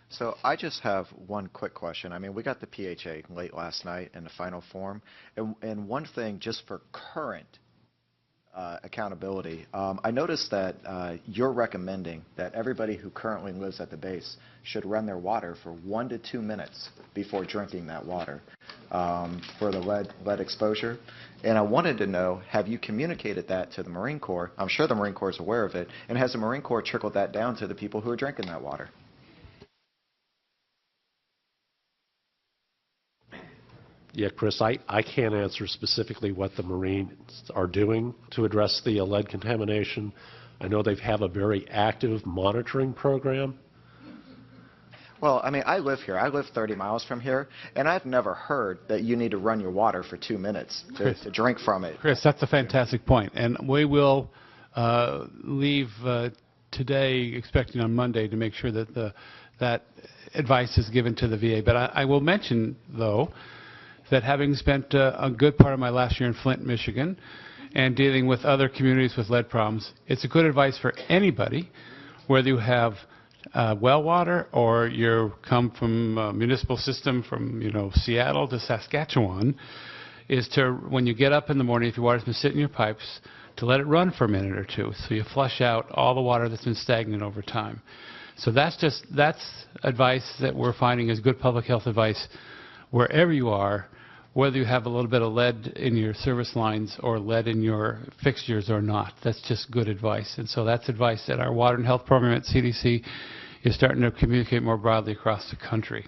So I just have one quick question. I mean, we got the PHA late last night in the final form, and one thing just for current accountability, I noticed that you're recommending that everybody who currently lives at the base should run their water for 1 to 2 minutes before drinking that water for the lead exposure. And I wanted to know, have you communicated that to the Marine Corps? I'm sure the Marine Corps is aware of it. And has the Marine Corps trickled that down to the people who are drinking that water? Yeah, Chris, I can't answer specifically what the Marines are doing to address the lead contamination. I know they have a very active monitoring program. Well, I mean, I live here. I live 30 miles from here, and I've never heard that you need to run your water for 2 minutes to drink from it. Chris, that's a fantastic point, and we will leave today expecting on Monday to make sure that that advice is given to the VA. But I will mention, though, that having spent a good part of my last year in Flint, Michigan, and dealing with other communities with lead problems, it's a good advice for anybody, whether you have well water or you come from a municipal system from Seattle to Saskatchewan, is to, when you get up in the morning, if your water's been sitting in your pipes, to let it run for a minute or two, so you flush out all the water that's been stagnant over time. So that's advice that we're finding is good public health advice wherever you are, whether you have a little bit of lead in your service lines or lead in your fixtures or not. That's just good advice. And so that's advice that our Water and Health Program at CDC is starting to communicate more broadly across the country.